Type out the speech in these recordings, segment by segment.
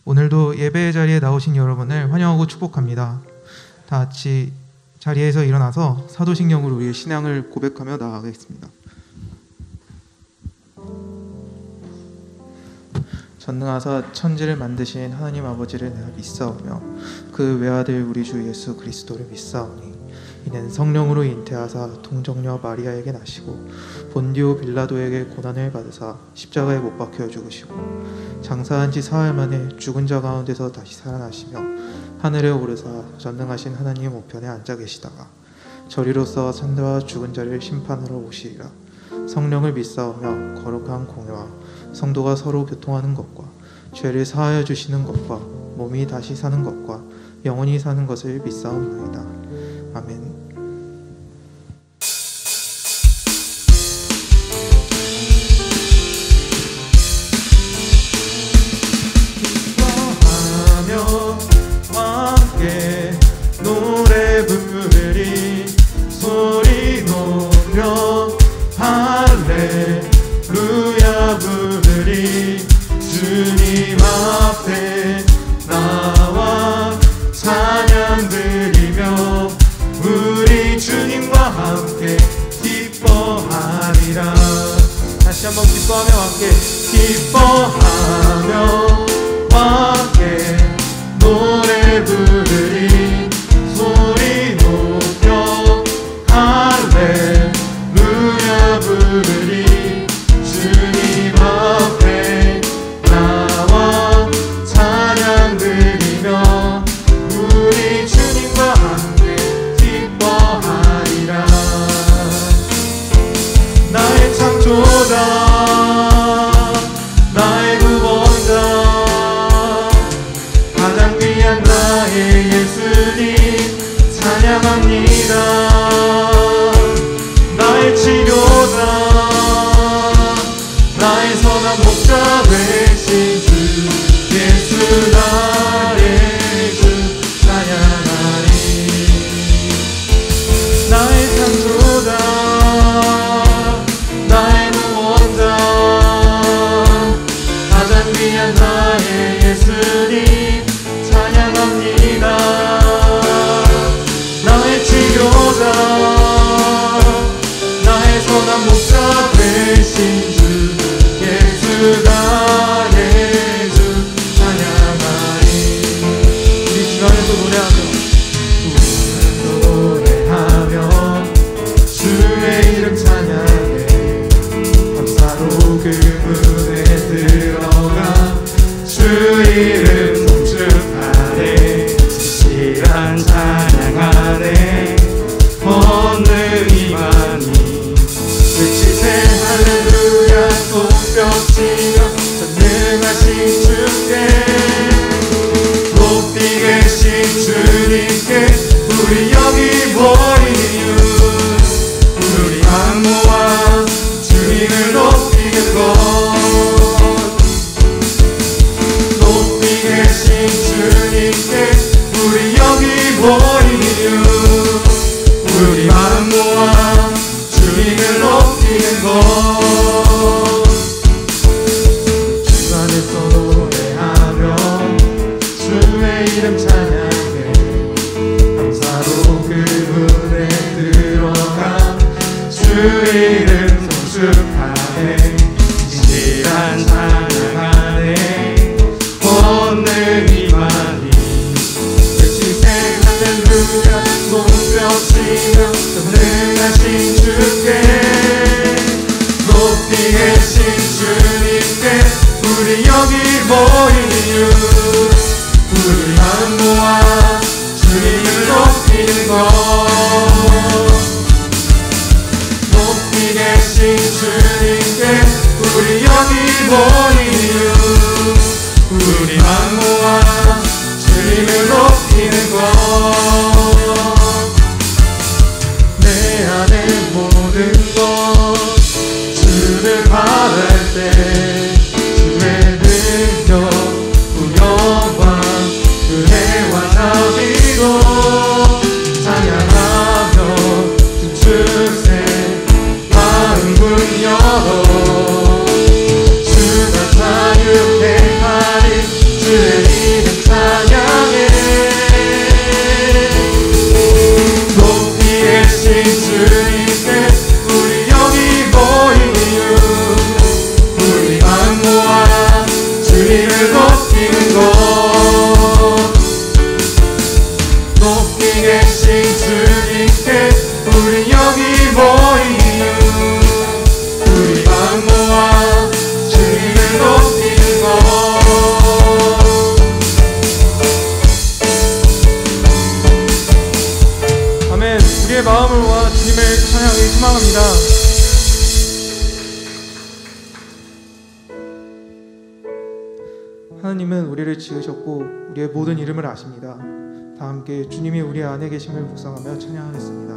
오늘도 예배의 자리에 나오신 여러분을 환영하고 축복합니다. 다 같이 자리에서 일어나서 사도신경으로 우리의 신앙을 고백하며 나아가겠습니다. 전능하사 천지를 만드신 하나님 아버지를 내가 믿사오며 그 외아들 우리 주 예수 그리스도를 믿사오니 이는 성령으로 잉태하사 동정녀 마리아에게 나시고 본디오 빌라도에게 고난을 받으사 십자가에 못 박혀 죽으시고 장사한 지 사흘 만에 죽은 자 가운데서 다시 살아나시며 하늘에 오르사 전능하신 하나님 우편에 앉아 계시다가 저리로서 산자와 죽은 자를 심판하러 오시리라. 성령을 믿사오며 거룩한 공회와 성도가 서로 교통하는 것과 죄를 사하여 주시는 것과 몸이 다시 사는 것과 영원히 사는 것을 믿사옵나이다. 아멘. 기뻐하며 함께 노래 부르리 소리 높여 할렐루야 부르리 주님 앞에 나와 찬양 드리며 우리 주님과 함께 기뻐하리라. 다시 한번 기뻐하며 함께 기뻐하며 함께 노래 부르리 소리 높여 할렐루야 부르리 주님 앞에 나와 찬양 드리며 우리 주님과 함께 기뻐하리라. 나의 창조자 나의 구원자 가장 귀한 나의 예수님 찬양합니다. 나의 치료자 나의 선한 목자 되신 주 예수 나의 주 찬양하리. 나의 창조자 나의 구원자 가장 귀한 나의 예수님 찬양합니다. 나의 치료자 나의 선한 목자 되신 주 예수 나의 주 찬양하리. 우리 주 안에서 노래하며 주의 이름 찬양해 감사로 그 문에 들어가 주 이름 송축하네 진실한 찬양하네 권능이 많이 외치세 할렐루야 손뼉치며 전능하신 주께 높이 계신 주님께 우리 여기 모인 이유 우리 안모와 주님을 높이는 것 높이 계신 주님께 우리 여기 모인 이유 우리 안모와 주님을 높이는 것 주 안에서 노래하며 주의 이름 찬양해 감사로 그 문에 들어가 주 이름 송축하네 진실한 찬양하네 권능이 많이 외치세 할렐루야 손뼉치며 전능하신 주께 높이 계신 주님께 우리 여기 모인 이유 우리 안모와 주님을 높이는 것 높이 계신 주님께 우리 여기 모인 이유 우리 안모와 주님을 높이는 것 내 안에 모든 것 주를 바랄 때 주의 능력 영광 은혜와 자비로 찬양하며 춤추세 마음 문 열어 주가 높이 계신 주님께 우리 여기 모인 이유 우리 마음 모아 주님을 높이는 것 아멘. 우리의 마음을 모아 주님을 찬양하기 소망합니다. 하나님은 우리를 지으셨고 우리의 모든 이름을 아십니다. 다 함께 주님이 우리 안에 계심을 묵상하며 찬양하겠습니다.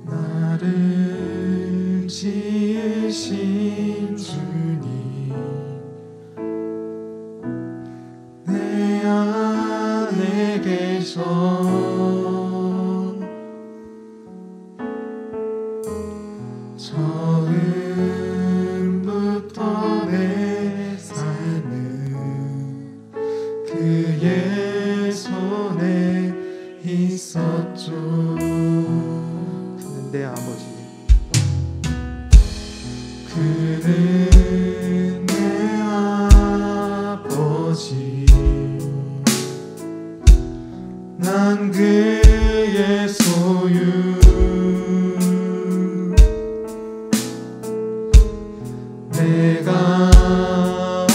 나를 지으신 주님 내 안에 계셔 처음부터 내 삶은 그의 손에 있었죠. 그는 내 아버지, 그는 내 아버지 난 그의 소유 내가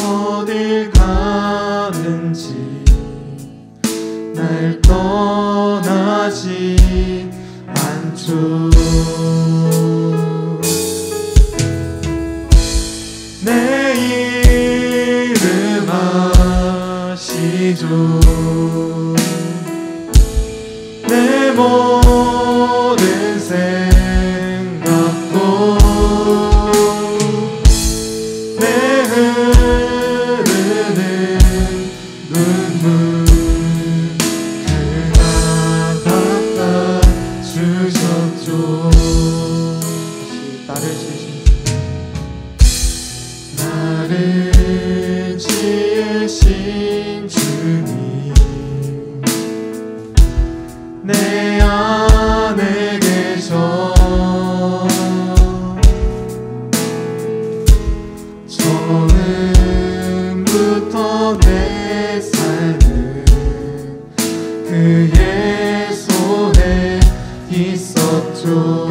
어딜 가든지 날 떠나지 않죠. 내 이름 아시죠. 내 모든 생각도 내 흐르는 눈물 그가 닦아주셨죠. 나를 지으신 나를 지으신 주님 내 안에 계셔 처음부터 내 삶은 그의 손에 있었죠.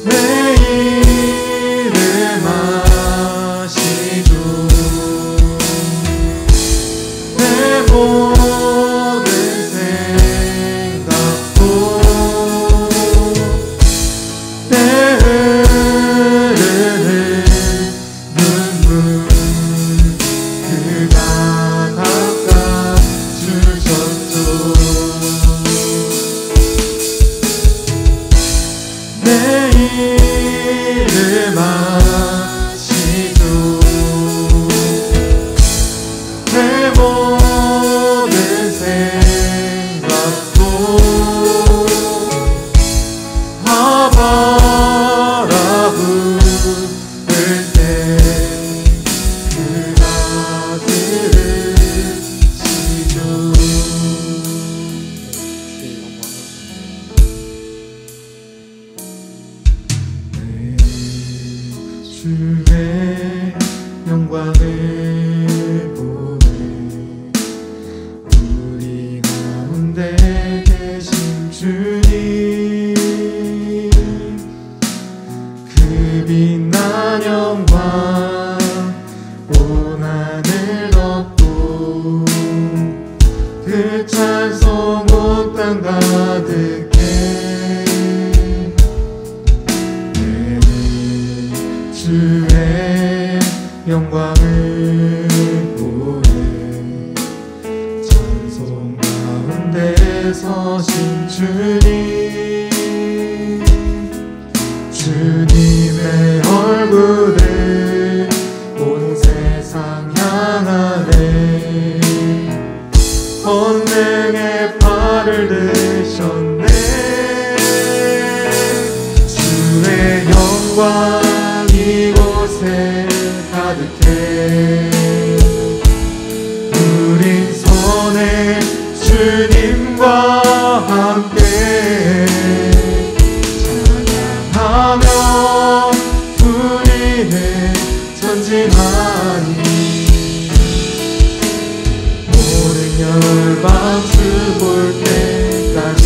내 이름 아시죠. 내 모든 생각도 내 흐르는 눈물 그가 닦아주셨죠. 내 이름 아시죠. 내 모든 생각도 아바라 부를 때 그가 들으시죠. 주의 영광을 보내 우리 가운데 계신 주님 그 빛난 영광 온 하늘 덮고 그 찬송 온 땅 가득해 주의 영광을 보내 찬송 가운데 서신 주님 주님의 얼굴을 온 세상 향하네 권능의 팔을 드셨네 주의 영광 이곳에 가득해 우린 선해 주님과 함께 찬양하며 우리는 전진하리. 모든 열방 주볼 때까지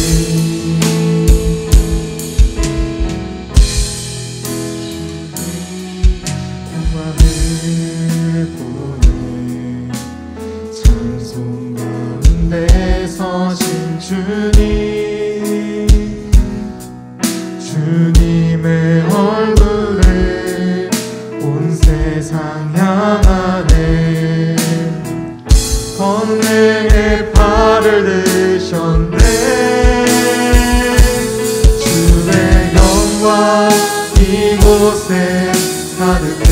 영광을 보내 찬송 가운데 서신 주님, 주님의 얼굴을 온 세상 향하네. 권능의 팔을 드셨네. 주의 영광 이곳에 가득해.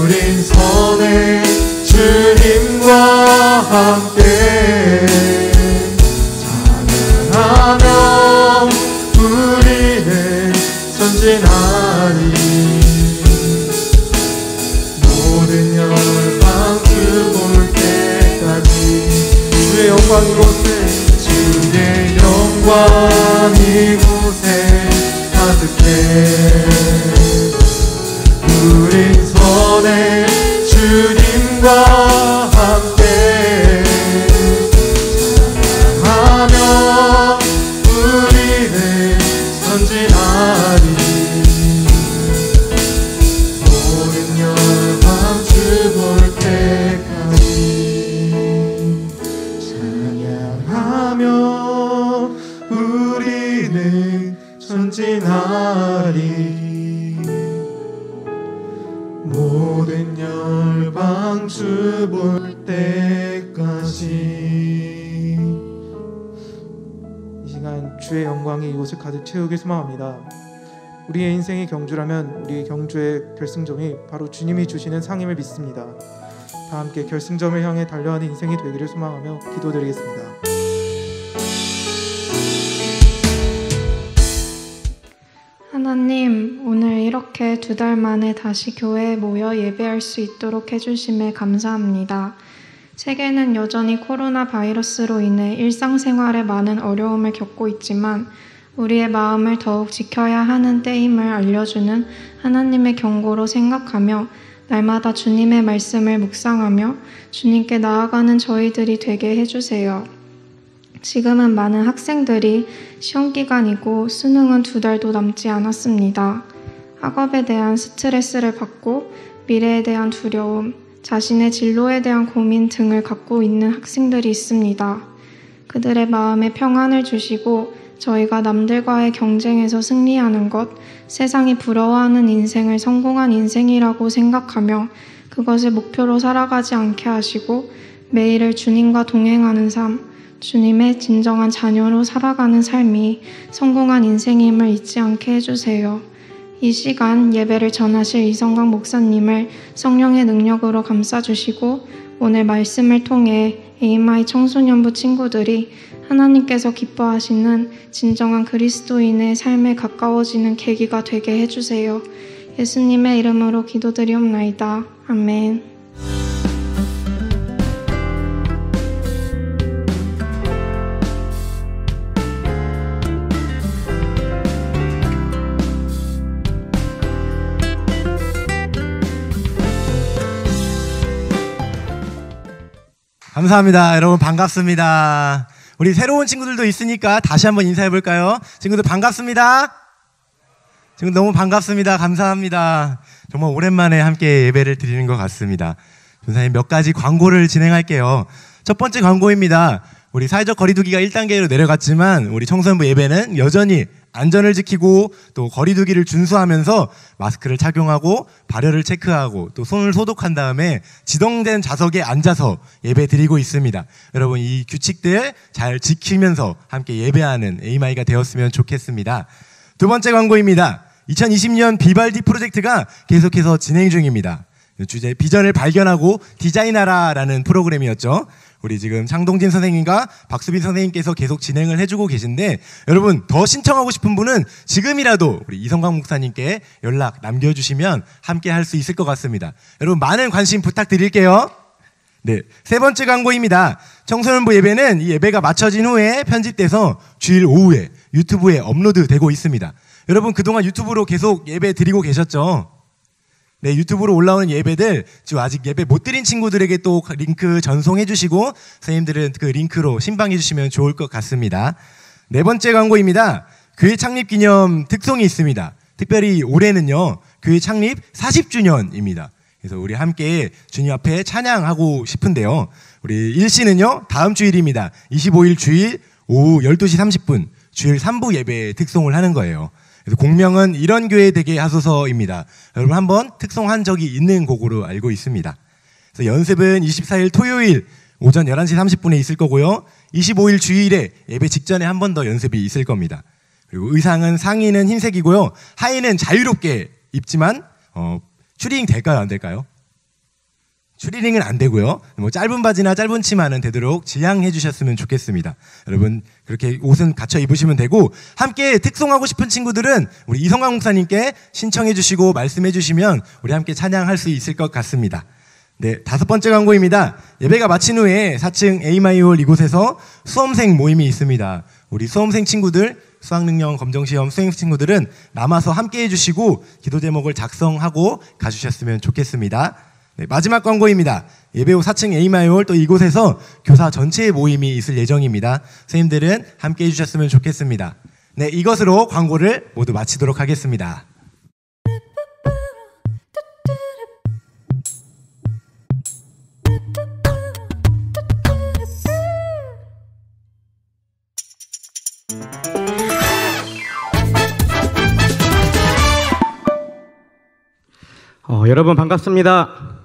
우린 선해 주님과 함께 찬양하며 우리는 전진하리. 모든 열방 주볼 때까지 주의 영광 이곳에, 주의 영광 이곳에 가득해. 우린 선해 주님과 함께 찬양하며 우리는 전진하리. 모든 열방 주볼 때까지 찬양하며 우리는 전진하리. 모든 열방 주볼 때까지. 이 시간 주의 영광이 이곳을 가득 채우길 소망합니다. 우리의 인생이 경주라면 우리의 경주의 결승점이 바로 주님이 주시는 상임을 믿습니다. 다 함께 결승점을 향해 달려가는 인생이 되기를 소망하며 기도드리겠습니다. 하나님, 오늘 이렇게 2달 만에 다시 교회에 모여 예배할 수 있도록 해주심에 감사합니다. 세계는 여전히 코로나 바이러스로 인해 일상생활에 많은 어려움을 겪고 있지만 우리의 마음을 더욱 지켜야 하는 때임을 알려주는 하나님의 경고로 생각하며 날마다 주님의 말씀을 묵상하며 주님께 나아가는 저희들이 되게 해주세요. 지금은 많은 학생들이 시험기간이고 수능은 2달도 남지 않았습니다. 학업에 대한 스트레스를 받고 미래에 대한 두려움, 자신의 진로에 대한 고민 등을 갖고 있는 학생들이 있습니다. 그들의 마음에 평안을 주시고 저희가 남들과의 경쟁에서 승리하는 것, 세상이 부러워하는 인생을 성공한 인생이라고 생각하며 그것을 목표로 살아가지 않게 하시고 매일을 주님과 동행하는 삶, 주님의 진정한 자녀로 살아가는 삶이 성공한 인생임을 잊지 않게 해주세요. 이 시간 예배를 전하실 이성광 목사님을 성령의 능력으로 감싸주시고 오늘 말씀을 통해 AMI 청소년부 친구들이 하나님께서 기뻐하시는 진정한 그리스도인의 삶에 가까워지는 계기가 되게 해주세요. 예수님의 이름으로 기도드리옵나이다. 아멘. 감사합니다. 여러분 반갑습니다. 우리 새로운 친구들도 있으니까 다시 한번 인사해볼까요? 친구들 반갑습니다. 친구들 너무 반갑습니다. 감사합니다. 정말 오랜만에 함께 예배를 드리는 것 같습니다. 전사님 몇 가지 광고를 진행할게요. 첫 번째 광고입니다. 우리 사회적 거리두기가 1단계로 내려갔지만 우리 청소년부 예배는 여전히 안전을 지키고 또 거리두기를 준수하면서 마스크를 착용하고 발열을 체크하고 또 손을 소독한 다음에 지정된 좌석에 앉아서 예배 드리고 있습니다. 여러분 이 규칙들 잘 지키면서 함께 예배하는 AMI가 되었으면 좋겠습니다. 두 번째 광고입니다. 2020년 비발디 프로젝트가 계속해서 진행 중입니다. 주제 비전을 발견하고 디자인하라라는 프로그램이었죠. 우리 지금 장동진 선생님과 박수빈 선생님께서 계속 진행을 해주고 계신데 여러분 더 신청하고 싶은 분은 지금이라도 우리 이성광 목사님께 연락 남겨주시면 함께 할 수 있을 것 같습니다. 여러분 많은 관심 부탁드릴게요. 네, 세 번째 광고입니다. 청소년부 예배는 이 예배가 마쳐진 후에 편집돼서 주일 오후에 유튜브에 업로드되고 있습니다. 여러분 그동안 유튜브로 계속 예배 드리고 계셨죠? 네, 유튜브로 올라오는 예배들 지금 아직 예배 못 드린 친구들에게 또 링크 전송해 주시고 선생님들은 그 링크로 신방해 주시면 좋을 것 같습니다. 네 번째 광고입니다. 교회 창립 기념 특송이 있습니다. 특별히 올해는요 교회 창립 40주년입니다. 그래서 우리 함께 주님 앞에 찬양하고 싶은데요. 우리 일시는요 다음 주일입니다. 25일 주일 오후 12시 30분 주일 3부 예배 특송을 하는 거예요. 그래서 공명은 이런 교회 되게 하소서입니다. 여러분 한번 특송한 적이 있는 곡으로 알고 있습니다. 그래서 연습은 24일 토요일 오전 11시 30분에 있을 거고요. 25일 주일에 예배 직전에 한 번 더 연습이 있을 겁니다. 그리고 의상은 상의는 흰색이고요. 하의는 자유롭게 입지만 추리닝 될까요? 안 될까요? 추리닝은 안 되고요. 뭐 짧은 바지나 짧은 치마는 되도록 지양해 주셨으면 좋겠습니다. 여러분 그렇게 옷은 갖춰 입으시면 되고 함께 특송하고 싶은 친구들은 우리 이성광 목사님께 신청해 주시고 말씀해 주시면 우리 함께 찬양할 수 있을 것 같습니다. 네, 다섯 번째 광고입니다. 예배가 마친 후에 4층 A마이홀 이곳에서 수험생 모임이 있습니다. 우리 수험생 친구들 수학능력 검정시험 수행 친구들은 남아서 함께 해주시고 기도 제목을 작성하고 가주셨으면 좋겠습니다. 네, 마지막 광고입니다. 예배 후 4층 A마이홀 또 이곳에서 교사 전체의 모임이 있을 예정입니다. 선생님들은 함께 해주셨으면 좋겠습니다. 네, 이것으로 광고를 모두 마치도록 하겠습니다. 여러분 반갑습니다.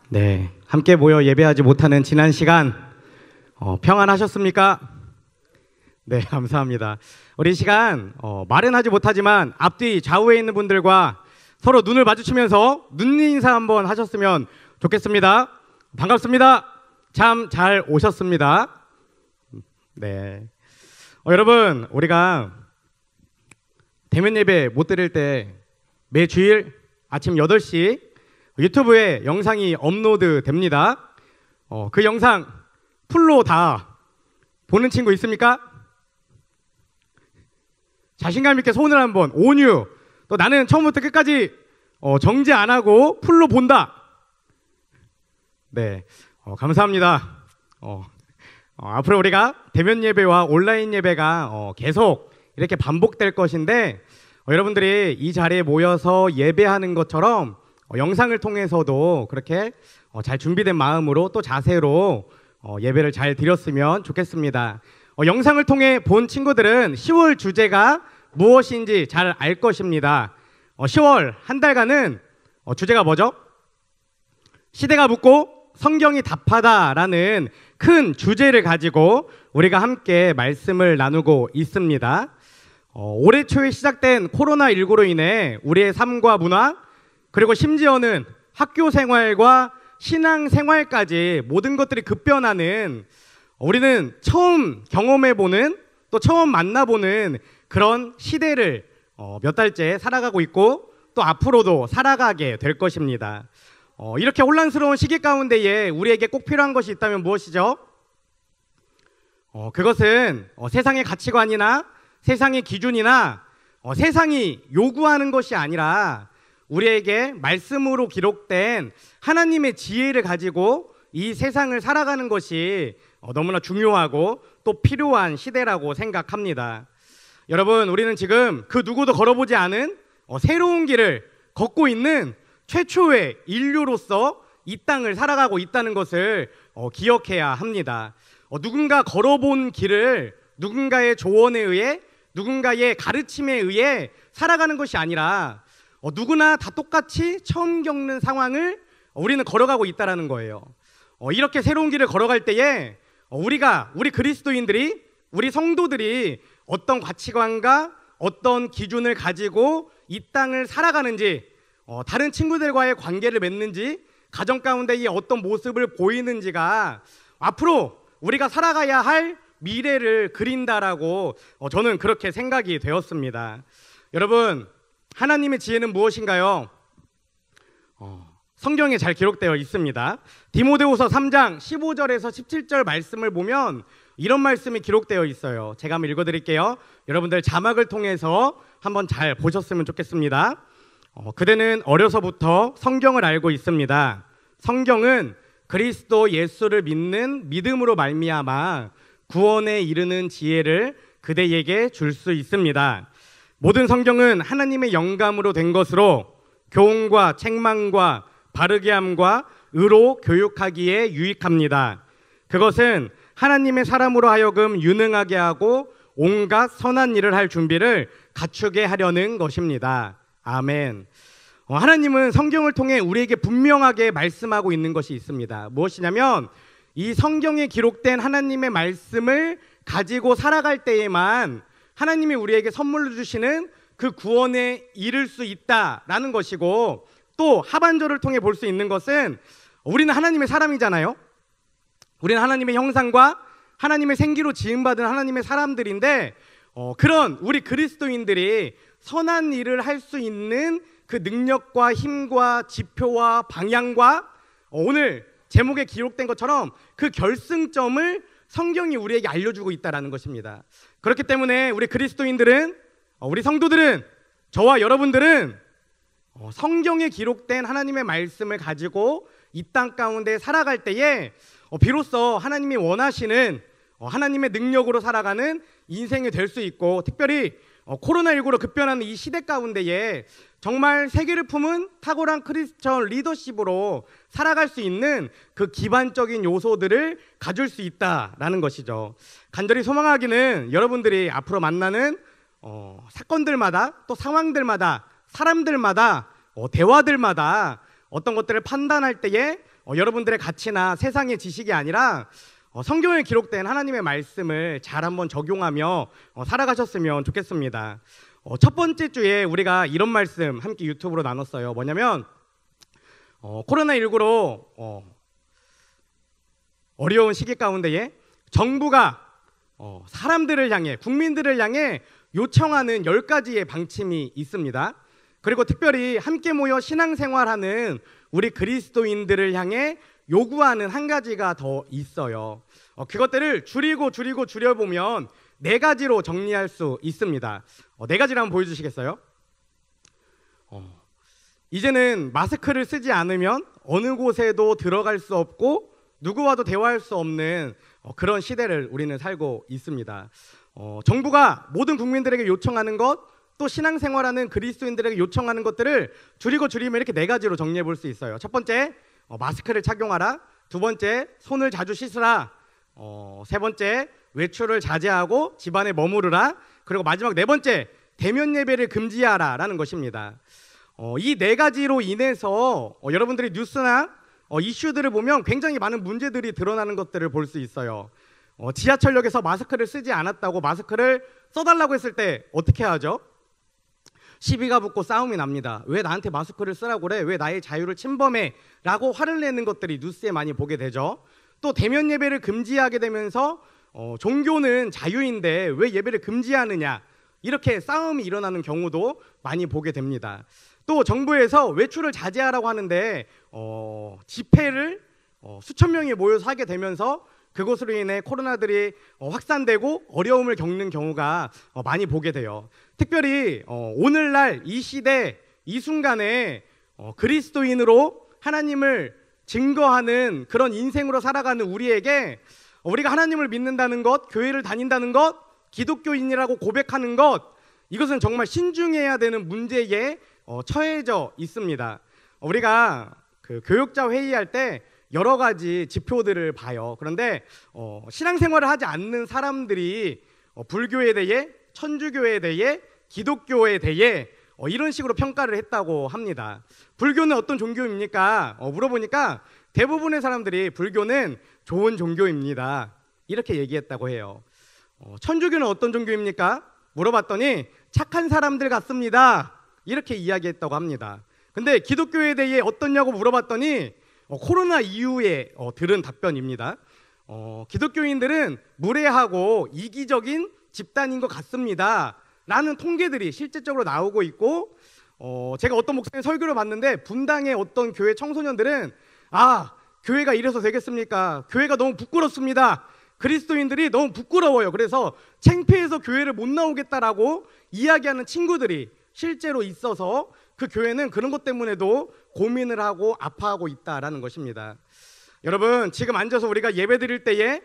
네, 함께 모여 예배하지 못하는 지난 시간 평안하셨습니까? 네, 감사합니다. 우리 시간 말은 하지 못하지만 앞뒤 좌우에 있는 분들과 서로 눈을 마주치면서 눈 인사 한번 하셨으면 좋겠습니다. 반갑습니다. 참 잘 오셨습니다. 네, 여러분 우리가 대면 예배 못 드릴 때 매주일 아침 8시 유튜브에 영상이 업로드 됩니다. 그 영상 풀로 다 보는 친구 있습니까? 자신감 있게 손을 한번 온유 또 나는 처음부터 끝까지 정지 안 하고 풀로 본다. 네, 감사합니다. 앞으로 우리가 대면 예배와 온라인 예배가 계속 이렇게 반복될 것인데 여러분들이 이 자리에 모여서 예배하는 것처럼 영상을 통해서도 그렇게 잘 준비된 마음으로 또 자세로 예배를 잘 드렸으면 좋겠습니다. 영상을 통해 본 친구들은 10월 주제가 무엇인지 잘 알 것입니다. 10월 한 달간은 주제가 뭐죠? 시대가 묻고 성경이 답하다라는 큰 주제를 가지고 우리가 함께 말씀을 나누고 있습니다. 올해 초에 시작된 코로나19로 인해 우리의 삶과 문화 그리고 심지어는 학교 생활과 신앙 생활까지 모든 것들이 급변하는 우리는 처음 경험해보는 또 처음 만나보는 그런 시대를 몇 달째 살아가고 있고 또 앞으로도 살아가게 될 것입니다. 이렇게 혼란스러운 시기 가운데에 우리에게 꼭 필요한 것이 있다면 무엇이죠? 그것은 세상의 가치관이나 세상의 기준이나 세상이 요구하는 것이 아니라 우리에게 말씀으로 기록된 하나님의 지혜를 가지고 이 세상을 살아가는 것이 너무나 중요하고 또 필요한 시대라고 생각합니다. 여러분 우리는 지금 그 누구도 걸어보지 않은 새로운 길을 걷고 있는 최초의 인류로서 이 땅을 살아가고 있다는 것을 기억해야 합니다. 누군가 걸어본 길을 누군가의 조언에 의해 누군가의 가르침에 의해 살아가는 것이 아니라 누구나 다 똑같이 처음 겪는 상황을 우리는 걸어가고 있다는 거예요. 이렇게 새로운 길을 걸어갈 때에 우리 그리스도인들이 우리 성도들이 어떤 가치관과 어떤 기준을 가지고 이 땅을 살아가는지 다른 친구들과의 관계를 맺는지 가정 가운데 어떤 모습을 보이는지가 앞으로 우리가 살아가야 할 미래를 그린다라고 저는 그렇게 생각이 되었습니다. 여러분 하나님의 지혜는 무엇인가요? 성경에 잘 기록되어 있습니다. 디모데후서 3장 15절에서 17절 말씀을 보면 이런 말씀이 기록되어 있어요. 제가 한번 읽어드릴게요. 여러분들 자막을 통해서 한번 잘 보셨으면 좋겠습니다. 그대는 어려서부터 성경을 알고 있습니다. 성경은 그리스도 예수를 믿는 믿음으로 말미암아 구원에 이르는 지혜를 그대에게 줄 수 있습니다. 모든 성경은 하나님의 영감으로 된 것으로 교훈과 책망과 바르게 함과 의로 교육하기에 유익합니다. 그것은 하나님의 사람으로 하여금 유능하게 하고 온갖 선한 일을 할 준비를 갖추게 하려는 것입니다. 아멘. 하나님은 성경을 통해 우리에게 분명하게 말씀하고 있는 것이 있습니다. 무엇이냐면 이 성경에 기록된 하나님의 말씀을 가지고 살아갈 때에만 하나님이 우리에게 선물로 주시는 그 구원에 이를 수 있다라는 것이고, 또 하반절을 통해 볼 수 있는 것은 우리는 하나님의 사람이잖아요. 우리는 하나님의 형상과 하나님의 생기로 지음받은 하나님의 사람들인데, 그런 우리 그리스도인들이 선한 일을 할 수 있는 그 능력과 힘과 지표와 방향과 오늘 제목에 기록된 것처럼 그 결승점을 성경이 우리에게 알려주고 있다는 것입니다. 그렇기 때문에 우리 그리스도인들은, 우리 성도들은, 저와 여러분들은 성경에 기록된 하나님의 말씀을 가지고 이 땅 가운데 살아갈 때에 비로소 하나님이 원하시는 하나님의 능력으로 살아가는 인생이 될 수 있고, 특별히 코로나19로 급변하는 이 시대 가운데에 정말 세계를 품은 탁월한 크리스천 리더십으로 살아갈 수 있는 그 기반적인 요소들을 가질 수 있다라는 것이죠. 간절히 소망하기는 여러분들이 앞으로 만나는 사건들마다, 또 상황들마다, 사람들마다, 대화들마다 어떤 것들을 판단할 때에 여러분들의 가치나 세상의 지식이 아니라 성경에 기록된 하나님의 말씀을 잘 한번 적용하며 살아가셨으면 좋겠습니다. 첫 번째 주에 우리가 이런 말씀 함께 유튜브로 나눴어요. 뭐냐면 코로나19로 어려운 시기 가운데에 정부가 사람들을 향해, 국민들을 향해 요청하는 10가지의 방침이 있습니다. 그리고 특별히 함께 모여 신앙생활하는 우리 그리스도인들을 향해 요구하는 한 가지가 더 있어요. 그것들을 줄여보면 4가지로 정리할 수 있습니다. 4가지를 한번 보여주시겠어요? 이제는 마스크를 쓰지 않으면 어느 곳에도 들어갈 수 없고 누구와도 대화할 수 없는 그런 시대를 우리는 살고 있습니다. 정부가 모든 국민들에게 요청하는 것, 또 신앙생활하는 그리스도인들에게 요청하는 것들을 줄이면 이렇게 4가지로 정리해 볼 수 있어요. 첫 번째, 마스크를 착용하라. 두 번째, 손을 자주 씻으라. 세 번째, 외출을 자제하고 집안에 머무르라. 그리고 마지막 4번째, 대면 예배를 금지하라 라는 것입니다. 이 4가지로 인해서 여러분들이 뉴스나 이슈들을 보면 굉장히 많은 문제들이 드러나는 것들을 볼 수 있어요. 지하철역에서 마스크를 쓰지 않았다고 마스크를 써달라고 했을 때 어떻게 하죠? 시비가 붙고 싸움이 납니다. 왜 나한테 마스크를 쓰라고 그래? 왜 나의 자유를 침범해? 라고 화를 내는 것들이 뉴스에 많이 보게 되죠. 또 대면 예배를 금지하게 되면서 종교는 자유인데 왜 예배를 금지하느냐, 이렇게 싸움이 일어나는 경우도 많이 보게 됩니다. 또 정부에서 외출을 자제하라고 하는데 집회를 수천 명이 모여서 하게 되면서 그것으로 인해 코로나들이 확산되고 어려움을 겪는 경우가 많이 보게 돼요. 특별히 오늘날 이 시대, 이 순간에 그리스도인으로 하나님을 증거하는 그런 인생으로 살아가는 우리에게 우리가 하나님을 믿는다는 것, 교회를 다닌다는 것, 기독교인이라고 고백하는 것, 이것은 정말 신중해야 되는 문제에 처해져 있습니다. 우리가 그 교육자 회의할 때 여러 가지 지표들을 봐요. 그런데 신앙생활을 하지 않는 사람들이 불교에 대해, 천주교에 대해, 기독교에 대해 이런 식으로 평가를 했다고 합니다. 불교는 어떤 종교입니까? 물어보니까 대부분의 사람들이 불교는 좋은 종교입니다, 이렇게 얘기했다고 해요. 천주교는 어떤 종교입니까? 물어봤더니 착한 사람들 같습니다, 이렇게 이야기했다고 합니다. 근데 기독교에 대해 어떻냐고 물어봤더니 코로나 이후에 들은 답변입니다. 기독교인들은 무례하고 이기적인 집단인 것 같습니다 라는 통계들이 실제적으로 나오고 있고, 제가 어떤 목사님 설교를 봤는데 분당의 어떤 교회 청소년들은 교회가 이래서 되겠습니까? 교회가 너무 부끄럽습니다. 그리스도인들이 너무 부끄러워요. 그래서 창피해서 교회를 못 나오겠다라고 이야기하는 친구들이 실제로 있어서 그 교회는 그런 것 때문에도 고민을 하고 아파하고 있다라는 것입니다. 여러분, 지금 앉아서 우리가 예배 드릴 때에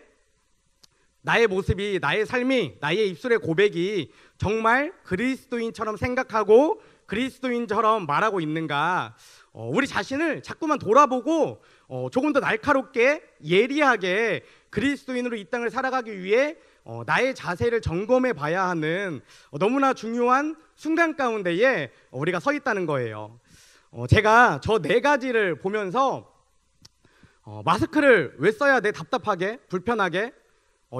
나의 모습이, 나의 삶이, 나의 입술의 고백이 정말 그리스도인처럼 생각하고 그리스도인처럼 말하고 있는가? 우리 자신을 자꾸만 돌아보고 조금 더 날카롭게 예리하게 그리스도인으로 이 땅을 살아가기 위해 나의 자세를 점검해 봐야 하는 너무나 중요한 순간 가운데에 우리가 서 있다는 거예요. 제가 저 4가지를 보면서 마스크를 왜 써야 돼? 답답하게? 불편하게?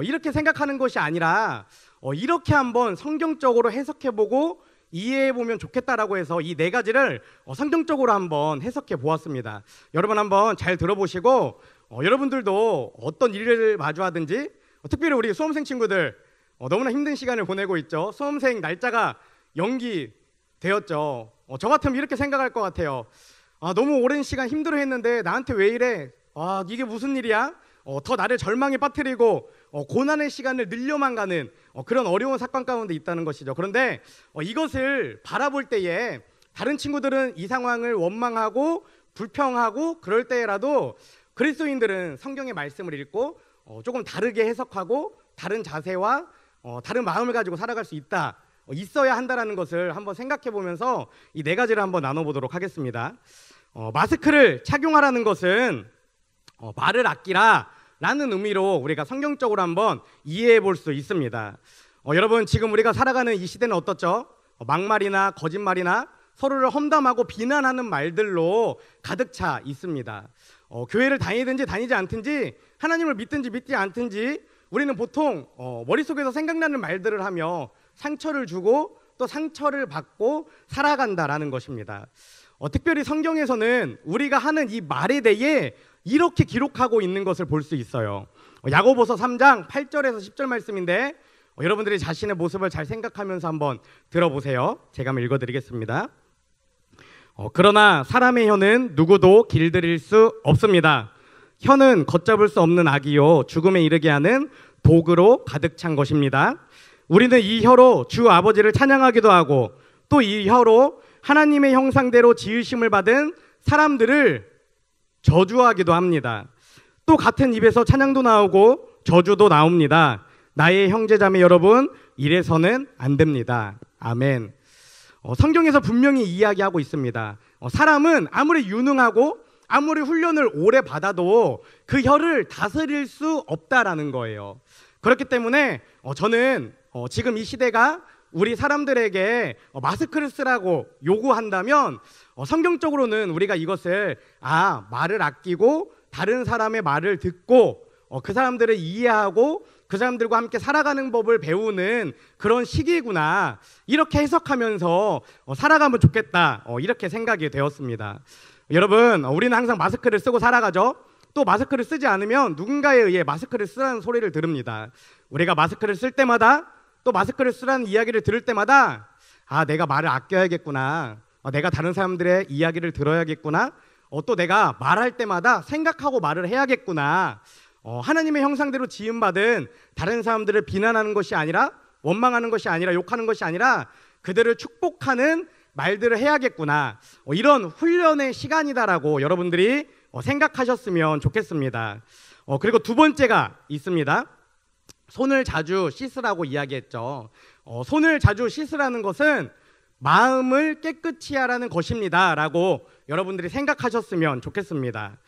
이렇게 생각하는 것이 아니라 이렇게 한번 성경적으로 해석해보고 이해해보면 좋겠다라고 해서 이 4가지를 성경적으로 한번 해석해 보았습니다. 여러분 한번 잘 들어보시고 여러분들도 어떤 일을 마주하든지 특별히 우리 수험생 친구들 너무나 힘든 시간을 보내고 있죠. 수험생 날짜가 연기되었죠. 저 같으면 이렇게 생각할 것 같아요. 너무 오랜 시간 힘들어했는데 나한테 왜 이래? 이게 무슨 일이야? 더 나를 절망에 빠뜨리고 고난의 시간을 늘려만 가는 그런 어려운 사건 가운데 있다는 것이죠. 그런데 이것을 바라볼 때에 다른 친구들은 이 상황을 원망하고 불평하고 그럴 때라도 그리스도인들은 성경의 말씀을 읽고 조금 다르게 해석하고 다른 자세와 다른 마음을 가지고 살아갈 수 있다, 있어야 한다라는 것을 한번 생각해 보면서 이 4가지를 한번 나눠보도록 하겠습니다. 마스크를 착용하라는 것은 말을 아끼라 라는 의미로 우리가 성경적으로 한번 이해해 볼 수 있습니다. 여러분, 지금 우리가 살아가는 이 시대는 어떻죠? 막말이나 거짓말이나 서로를 험담하고 비난하는 말들로 가득 차 있습니다. 교회를 다니든지 다니지 않든지 하나님을 믿든지 믿지 않든지 우리는 보통 머릿속에서 생각나는 말들을 하며 상처를 주고 또 상처를 받고 살아간다라는 것입니다. 특별히 성경에서는 우리가 하는 이 말에 대해 이렇게 기록하고 있는 것을 볼 수 있어요. 야고보서 3장 8절에서 10절 말씀인데 여러분들이 자신의 모습을 잘 생각하면서 한번 들어보세요. 제가 한번 읽어드리겠습니다. 그러나 사람의 혀는 누구도 길들일 수 없습니다. 혀는 걷잡을 수 없는 악이요 죽음에 이르게 하는 독으로 가득 찬 것입니다. 우리는 이 혀로 주 아버지를 찬양하기도 하고 또 이 혀로 하나님의 형상대로 지으심을 받은 사람들을 저주하기도 합니다. 또 같은 입에서 찬양도 나오고 저주도 나옵니다. 나의 형제자매 여러분, 이래서는 안 됩니다. 아멘. 성경에서 분명히 이야기하고 있습니다. 사람은 아무리 유능하고 아무리 훈련을 오래 받아도 그 혀를 다스릴 수 없다라는 거예요. 그렇기 때문에 저는 지금 이 시대가 우리 사람들에게 마스크를 쓰라고 요구한다면 성경적으로는 우리가 이것을 말을 아끼고 다른 사람의 말을 듣고 그 사람들을 이해하고 그 사람들과 함께 살아가는 법을 배우는 그런 시기구나, 이렇게 해석하면서 살아가면 좋겠다, 이렇게 생각이 되었습니다. 여러분, 우리는 항상 마스크를 쓰고 살아가죠. 또 마스크를 쓰지 않으면 누군가에 의해 마스크를 쓰라는 소리를 들읍니다. 우리가 마스크를 쓸 때마다 또 마스크를 쓰라는 이야기를 들을 때마다 내가 말을 아껴야겠구나, 내가 다른 사람들의 이야기를 들어야겠구나, 또 내가 말할 때마다 생각하고 말을 해야겠구나, 하나님의 형상대로 지음받은 다른 사람들을 비난하는 것이 아니라, 원망하는 것이 아니라, 욕하는 것이 아니라 그들을 축복하는 말들을 해야겠구나, 이런 훈련의 시간이다라고 여러분들이 생각하셨으면 좋겠습니다. 그리고 2번째가 있습니다. 손을 자주 씻으라고 이야기했죠. 손을 자주 씻으라는 것은 마음을 깨끗이 하라는 것입니다 라고 여러분들이 생각하셨으면 좋겠습니다.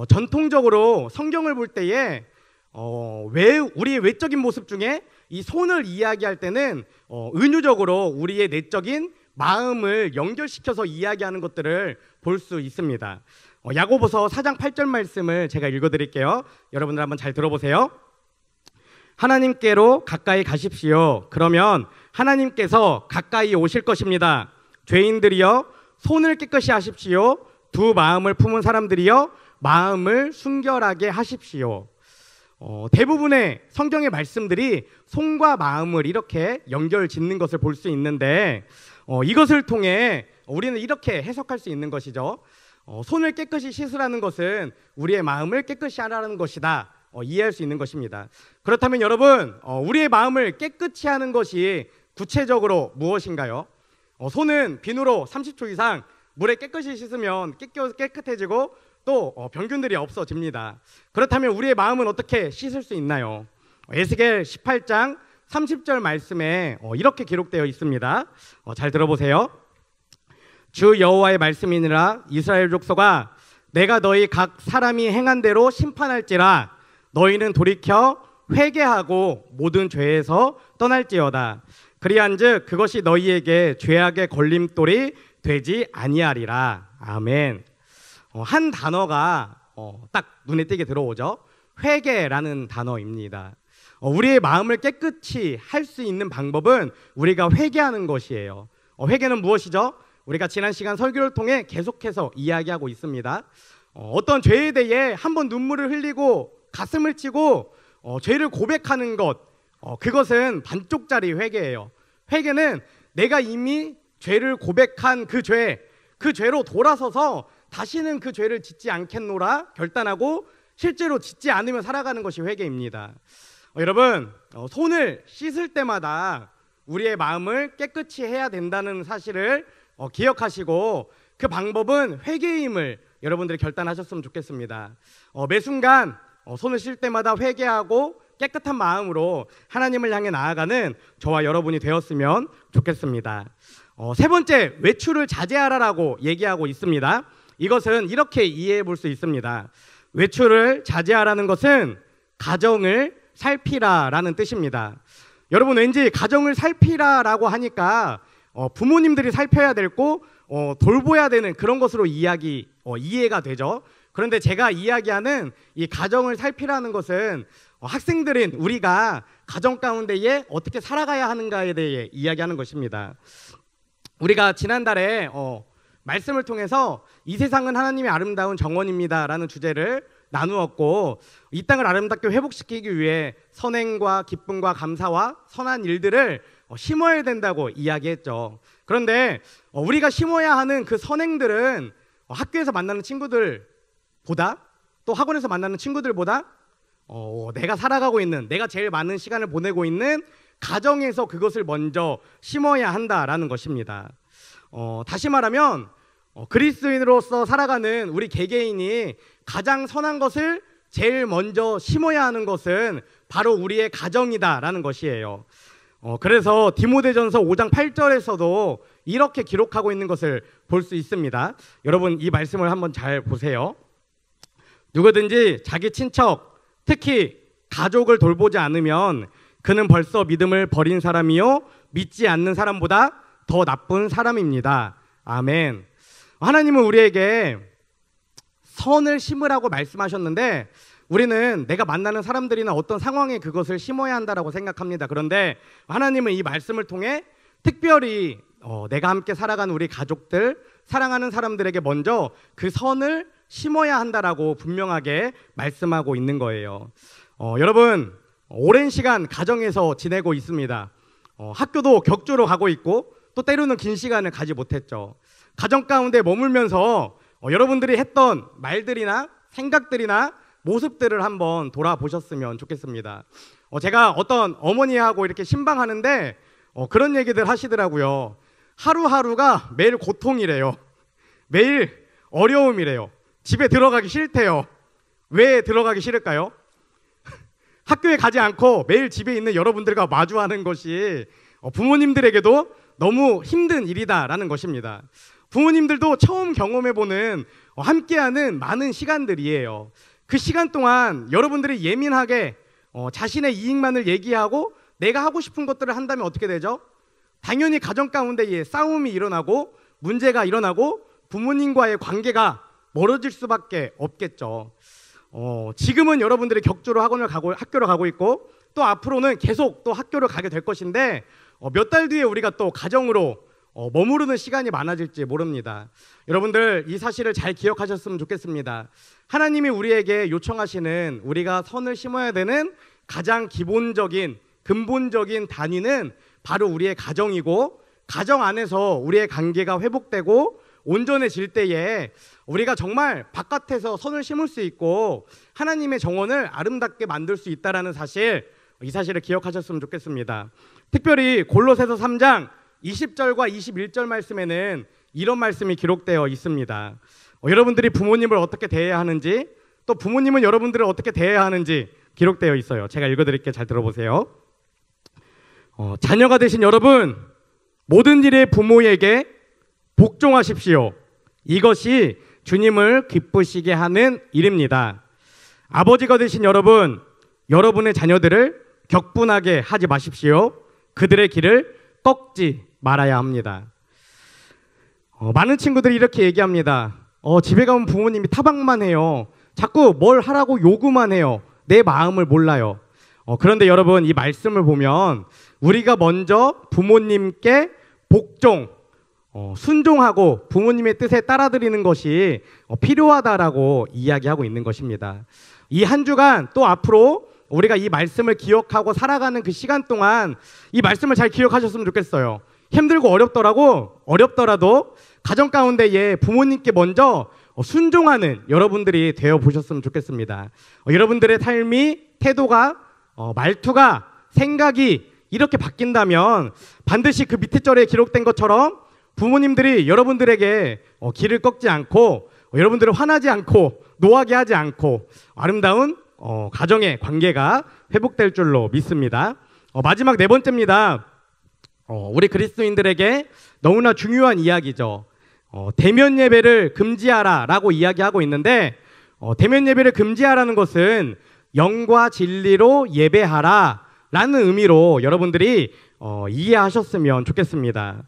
전통적으로 성경을 볼 때에 우리의 외적인 모습 중에 이 손을 이야기할 때는 은유적으로 우리의 내적인 마음을 연결시켜서 이야기하는 것들을 볼 수 있습니다. 야고보서 4장 8절 말씀을 제가 읽어드릴게요. 여러분들 한번 잘 들어보세요. 하나님께로 가까이 가십시오. 그러면 하나님께서 가까이 오실 것입니다. 죄인들이여 손을 깨끗이 하십시오. 두 마음을 품은 사람들이여 마음을 순결하게 하십시오. 대부분의 성경의 말씀들이 손과 마음을 이렇게 연결 짓는 것을 볼 수 있는데 이것을 통해 우리는 이렇게 해석할 수 있는 것이죠. 손을 깨끗이 씻으라는 것은 우리의 마음을 깨끗이 하라는 것이다. 이해할 수 있는 것입니다. 그렇다면 여러분, 우리의 마음을 깨끗이 하는 것이 구체적으로 무엇인가요? 손은 비누로 30초 이상 물에 깨끗이 씻으면 깨끗해지고 또 병균들이 없어집니다. 그렇다면 우리의 마음은 어떻게 씻을 수 있나요? 에스겔 18장 30절 말씀에 이렇게 기록되어 있습니다. 잘 들어보세요. 주 여호와의 말씀이니라. 이스라엘 족속아, 내가 너희 각 사람이 행한 대로 심판할지라. 너희는 돌이켜 회개하고 모든 죄에서 떠날지어다. 그리한즉 그것이 너희에게 죄악의 걸림돌이 되지 아니하리라. 아멘. 한 단어가 딱 눈에 띄게 들어오죠. 회개라는 단어입니다. 우리의 마음을 깨끗이 할 수 있는 방법은 우리가 회개하는 것이에요. 회개는 무엇이죠? 우리가 지난 시간 설교를 통해 계속해서 이야기하고 있습니다. 어떤 죄에 대해 한번 눈물을 흘리고 가슴을 치고 죄를 고백하는 것, 그것은 반쪽짜리 회개예요. 회개는 내가 이미 죄를 고백한 그 죄로 돌아서서 다시는 그 죄를 짓지 않겠노라 결단하고 실제로 짓지 않으며 살아가는 것이 회개입니다. 여러분, 손을 씻을 때마다 우리의 마음을 깨끗이 해야 된다는 사실을 기억하시고 그 방법은 회개임을 여러분들이 결단하셨으면 좋겠습니다. 매 순간 손을 씻을 때마다 회개하고 깨끗한 마음으로 하나님을 향해 나아가는 저와 여러분이 되었으면 좋겠습니다. 세 번째, 외출을 자제하라라고 얘기하고 있습니다. 이것은 이렇게 이해해 볼 수 있습니다. 외출을 자제하라는 것은 가정을 살피라라는 뜻입니다. 여러분, 왠지 가정을 살피라라고 하니까 부모님들이 살펴야 되고 돌보아야 되는 그런 것으로 이해가 되죠. 그런데 제가 이야기하는 이 가정을 살피라는 것은 학생들인 우리가 가정 가운데에 어떻게 살아가야 하는가에 대해 이야기하는 것입니다. 우리가 지난달에 말씀을 통해서 이 세상은 하나님의 아름다운 정원입니다 라는 주제를 나누었고, 이 땅을 아름답게 회복시키기 위해 선행과 기쁨과 감사와 선한 일들을 심어야 된다고 이야기했죠. 그런데 우리가 심어야 하는 그 선행들은 학교에서 만나는 친구들보다 또 학원에서 만나는 친구들보다 내가 살아가고 있는, 내가 제일 많은 시간을 보내고 있는 가정에서 그것을 먼저 심어야 한다라는 것입니다. 다시 말하면 그리스도인으로서 살아가는 우리 개개인이 가장 선한 것을 제일 먼저 심어야 하는 것은 바로 우리의 가정이다라는 것이에요. 그래서 디모데전서 5장 8절에서도 이렇게 기록하고 있는 것을 볼 수 있습니다. 여러분, 이 말씀을 한번 잘 보세요. 누구든지 자기 친척, 특히 가족을 돌보지 않으면 그는 벌써 믿음을 버린 사람이요 믿지 않는 사람보다 더 나쁜 사람입니다. 아멘. 하나님은 우리에게 선을 심으라고 말씀하셨는데 우리는 내가 만나는 사람들이나 어떤 상황에 그것을 심어야 한다라고 생각합니다. 그런데 하나님은 이 말씀을 통해 특별히 내가 함께 살아가는 우리 가족들, 사랑하는 사람들에게 먼저 그 선을 심어야 한다라고 분명하게 말씀하고 있는 거예요. 여러분, 오랜 시간 가정에서 지내고 있습니다. 학교도 격주로 가고 있고 또 때로는 긴 시간을 가지 못했죠. 가정 가운데 머물면서 여러분들이 했던 말들이나 생각들이나 모습들을 한번 돌아보셨으면 좋겠습니다. 제가 어떤 어머니하고 이렇게 신방하는데 그런 얘기들 하시더라고요. 하루하루가 매일 고통이래요. 매일 어려움이래요. 집에 들어가기 싫대요. 왜 들어가기 싫을까요? 학교에 가지 않고 매일 집에 있는 여러분들과 마주하는 것이 부모님들에게도 너무 힘든 일이다라는 것입니다. 부모님들도 처음 경험해보는 함께하는 많은 시간들이에요. 그 시간 동안 여러분들이 예민하게 자신의 이익만을 얘기하고 내가 하고 싶은 것들을 한다면 어떻게 되죠? 당연히 가정 가운데 싸움이 일어나고 문제가 일어나고 부모님과의 관계가 멀어질 수밖에 없겠죠. 지금은 여러분들이 격주로 학교를 가고 있고 또 앞으로는 계속 또 학교를 가게 될 것인데 몇 달 뒤에 우리가 또 가정으로 머무르는 시간이 많아질지 모릅니다. 여러분들 이 사실을 잘 기억하셨으면 좋겠습니다. 하나님이 우리에게 요청하시는 우리가 선을 심어야 되는 가장 기본적인 근본적인 단위는 바로 우리의 가정이고 가정 안에서 우리의 관계가 회복되고 온전해질 때에 우리가 정말 바깥에서 선을 심을 수 있고 하나님의 정원을 아름답게 만들 수 있다는 사실, 이 사실을 기억하셨으면 좋겠습니다. 특별히 골로새서 3장 20절과 21절 말씀에는 이런 말씀이 기록되어 있습니다. 여러분들이 부모님을 어떻게 대해야 하는지, 또 부모님은 여러분들을 어떻게 대해야 하는지 기록되어 있어요. 제가 읽어드릴게요. 잘 들어보세요. 자녀가 되신 여러분, 모든 일에 부모에게 복종하십시오. 이것이 주님을 기쁘시게 하는 일입니다. 아버지가 되신 여러분, 여러분의 자녀들을 격분하게 하지 마십시오. 그들의 길을 꺾지 말아야 합니다. 많은 친구들이 이렇게 얘기합니다. 집에 가면 부모님이 타박만 해요. 자꾸 뭘 하라고 요구만 해요. 내 마음을 몰라요. 그런데 여러분, 이 말씀을 보면 우리가 먼저 부모님께 복종, 순종하고 부모님의 뜻에 따라드리는 것이 필요하다라고 이야기하고 있는 것입니다. 이 한 주간 또 앞으로 우리가 이 말씀을 기억하고 살아가는 그 시간 동안 이 말씀을 잘 기억하셨으면 좋겠어요. 힘들고 어렵더라도 가정 가운데에 부모님께 먼저 순종하는 여러분들이 되어 보셨으면 좋겠습니다. 여러분들의 삶이, 태도가, 말투가, 생각이 이렇게 바뀐다면 반드시 그 밑에 절에 기록된 것처럼 부모님들이 여러분들에게 길을 꺾지 않고 여러분들을 화나지 않고 노하게 하지 않고 아름다운 가정의 관계가 회복될 줄로 믿습니다. 마지막 네 번째입니다. 우리 그리스도인들에게 너무나 중요한 이야기죠. 대면 예배를 금지하라 라고 이야기하고 있는데, 대면 예배를 금지하라는 것은 영과 진리로 예배하라 라는 의미로 여러분들이 이해하셨으면 좋겠습니다.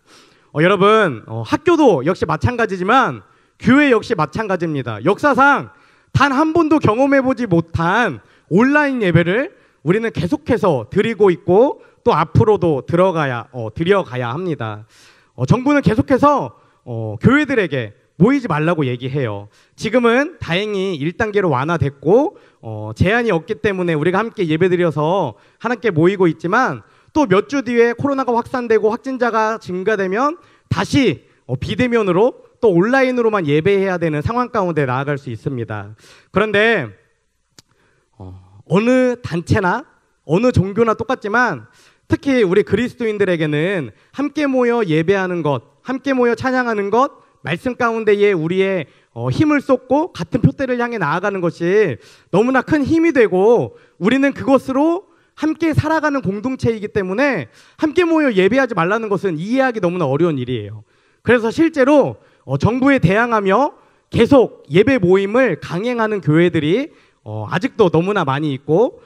여러분, 학교도 역시 마찬가지지만 교회 역시 마찬가지입니다. 역사상 단 한 번도 경험해보지 못한 온라인 예배를 우리는 계속해서 드리고 있고 또 앞으로도 드려가야 합니다. 정부는 계속해서 교회들에게 모이지 말라고 얘기해요. 지금은 다행히 1단계로 완화됐고 제한이 없기 때문에 우리가 함께 예배드려서 하나님께 모이고 있지만 또 몇 주 뒤에 코로나가 확산되고 확진자가 증가되면 다시 비대면으로 또 온라인으로만 예배해야 되는 상황 가운데 나아갈 수 있습니다. 그런데 어느 단체나 어느 종교나 똑같지만 특히 우리 그리스도인들에게는 함께 모여 예배하는 것, 함께 모여 찬양하는 것, 말씀 가운데에 우리의 힘을 쏟고 같은 표대를 향해 나아가는 것이 너무나 큰 힘이 되고 우리는 그것으로 함께 살아가는 공동체이기 때문에 함께 모여 예배하지 말라는 것은 이해하기 너무나 어려운 일이에요. 그래서 실제로 정부에 대항하며 계속 예배 모임을 강행하는 교회들이 아직도 너무나 많이 있고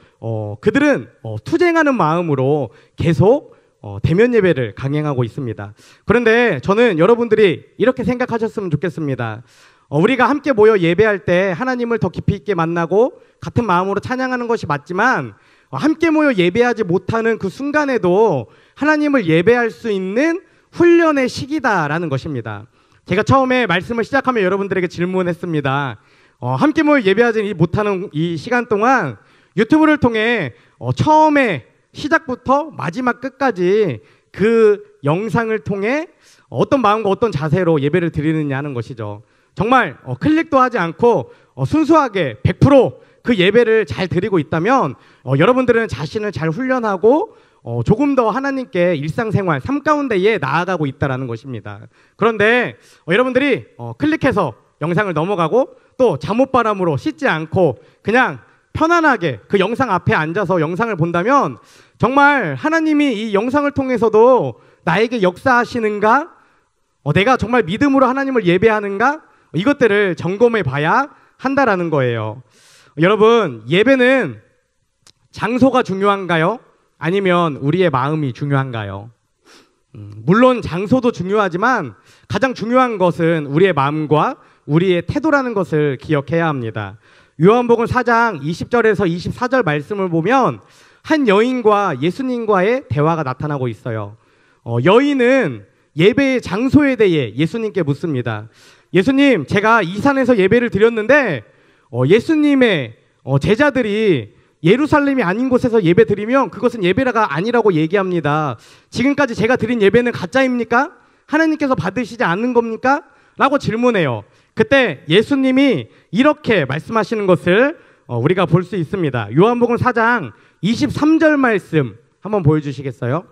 그들은 투쟁하는 마음으로 계속 대면 예배를 강행하고 있습니다. 그런데 저는 여러분들이 이렇게 생각하셨으면 좋겠습니다. 우리가 함께 모여 예배할 때 하나님을 더 깊이 있게 만나고 같은 마음으로 찬양하는 것이 맞지만 함께 모여 예배하지 못하는 그 순간에도 하나님을 예배할 수 있는 훈련의 시기다라는 것입니다. 제가 처음에 말씀을 시작하며 여러분들에게 질문했습니다. 함께 모여 예배하지 못하는 이 시간 동안 유튜브를 통해 처음에 시작부터 마지막 끝까지 그 영상을 통해 어떤 마음과 어떤 자세로 예배를 드리느냐 하는 것이죠. 정말 클릭도 하지 않고 순수하게 100% 그 예배를 잘 드리고 있다면 여러분들은 자신을 잘 훈련하고 조금 더 하나님께 일상생활, 삶 가운데에 나아가고 있다는 것입니다. 그런데 여러분들이 클릭해서 영상을 넘어가고 또 잠옷바람으로 씻지 않고 그냥 편안하게 그 영상 앞에 앉아서 영상을 본다면 정말 하나님이 이 영상을 통해서도 나에게 역사하시는가? 내가 정말 믿음으로 하나님을 예배하는가? 이것들을 점검해 봐야 한다라는 거예요. 여러분, 예배는 장소가 중요한가요? 아니면 우리의 마음이 중요한가요? 물론 장소도 중요하지만 가장 중요한 것은 우리의 마음과 우리의 태도라는 것을 기억해야 합니다. 요한복음 4장 20절에서 24절 말씀을 보면 한 여인과 예수님과의 대화가 나타나고 있어요. 여인은 예배의 장소에 대해 예수님께 묻습니다. 예수님, 제가 이 산에서 예배를 드렸는데 예수님의 제자들이 예루살렘이 아닌 곳에서 예배 드리면 그것은 예배가 아니라고 얘기합니다. 지금까지 제가 드린 예배는 가짜입니까? 하나님께서 받으시지 않는 겁니까? 라고 질문해요. 그때 예수님이 이렇게 말씀하시는 것을 우리가 볼 수 있습니다. 요한복음 4장 23절 말씀 한번 보여주시겠어요?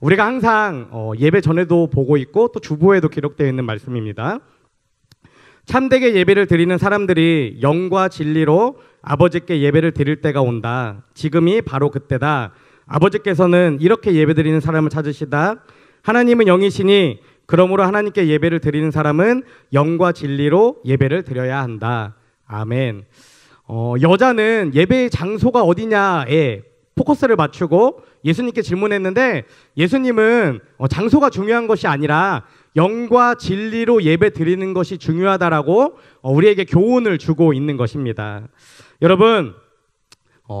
우리가 항상 예배 전에도 보고 있고 또 주보에도 기록되어 있는 말씀입니다. 참되게 예배를 드리는 사람들이 영과 진리로 아버지께 예배를 드릴 때가 온다. 지금이 바로 그때다. 아버지께서는 이렇게 예배 드리는 사람을 찾으시다. 하나님은 영이시니 그러므로 하나님께 예배를 드리는 사람은 영과 진리로 예배를 드려야 한다. 아멘. 여자는 예배의 장소가 어디냐에 포커스를 맞추고 예수님께 질문했는데 예수님은 장소가 중요한 것이 아니라 영과 진리로 예배 드리는 것이 중요하다라고 우리에게 교훈을 주고 있는 것입니다. 여러분,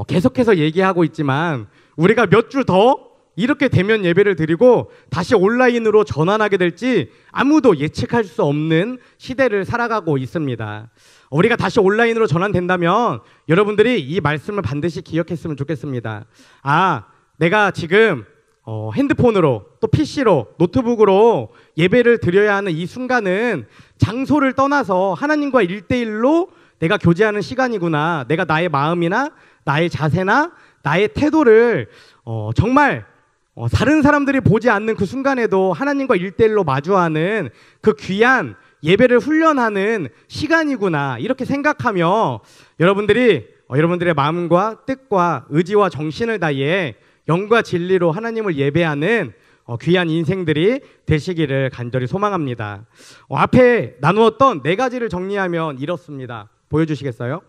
계속해서 얘기하고 있지만 우리가 몇 주 더 이렇게 대면 예배를 드리고 다시 온라인으로 전환하게 될지 아무도 예측할 수 없는 시대를 살아가고 있습니다. 우리가 다시 온라인으로 전환된다면 여러분들이 이 말씀을 반드시 기억했으면 좋겠습니다. 내가 지금 핸드폰으로 또 PC로 노트북으로 예배를 드려야 하는 이 순간은 장소를 떠나서 하나님과 1대1로 내가 교제하는 시간이구나. 내가 나의 마음이나 나의 자세나 나의 태도를 정말 다른 사람들이 보지 않는 그 순간에도 하나님과 1대1로 마주하는 그 귀한 예배를 훈련하는 시간이구나. 이렇게 생각하며 여러분들의 마음과 뜻과 의지와 정신을 다해 영과 진리로 하나님을 예배하는 귀한 인생들이 되시기를 간절히 소망합니다. 앞에 나누었던 4가지를 정리하면 이렇습니다. 보여주시겠어요?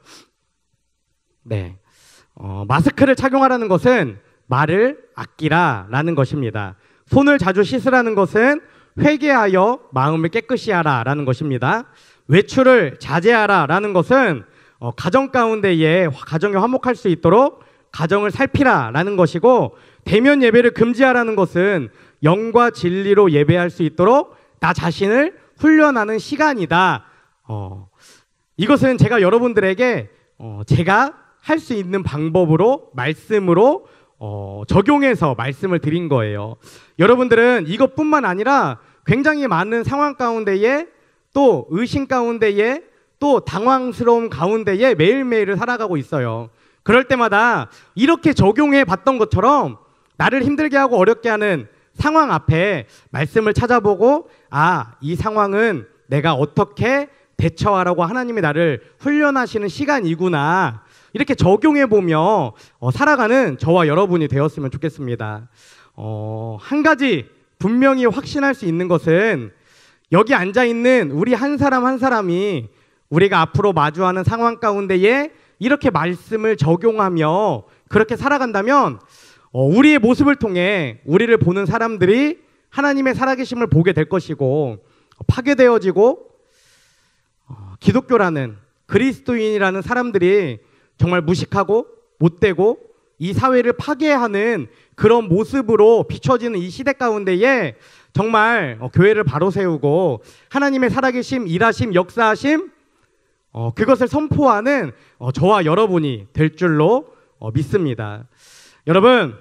네. 마스크를 착용하라는 것은 말을 아끼라라는 것입니다. 손을 자주 씻으라는 것은 회개하여 마음을 깨끗이 하라라는 것입니다. 외출을 자제하라라는 것은 가정 가운데에 가정이 화목할 수 있도록 가정을 살피라라는 것이고, 대면 예배를 금지하라는 것은 영과 진리로 예배할 수 있도록 나 자신을 훈련하는 시간이다. 이것은 제가 여러분들에게 제가 할 수 있는 방법으로 말씀으로 적용해서 말씀을 드린 거예요. 여러분들은 이것뿐만 아니라 굉장히 많은 상황 가운데에 또 의심 가운데에 또 당황스러움 가운데에 매일매일을 살아가고 있어요. 그럴 때마다 이렇게 적용해 봤던 것처럼 나를 힘들게 하고 어렵게 하는 상황 앞에 말씀을 찾아보고 이 상황은 내가 어떻게 대처하라고 하나님이 나를 훈련하시는 시간이구나, 이렇게 적용해보며 살아가는 저와 여러분이 되었으면 좋겠습니다. 한 가지 분명히 확신할 수 있는 것은 여기 앉아있는 우리 한 사람 한 사람이 우리가 앞으로 마주하는 상황 가운데에 이렇게 말씀을 적용하며 그렇게 살아간다면 우리의 모습을 통해 우리를 보는 사람들이 하나님의 살아계심을 보게 될 것이고, 파괴되어지고 기독교라는 그리스도인이라는 사람들이 정말 무식하고 못되고 이 사회를 파괴하는 그런 모습으로 비춰지는 이 시대 가운데에 정말 교회를 바로 세우고 하나님의 살아계심, 일하심, 역사하심, 그것을 선포하는 저와 여러분이 될 줄로 믿습니다. 여러분,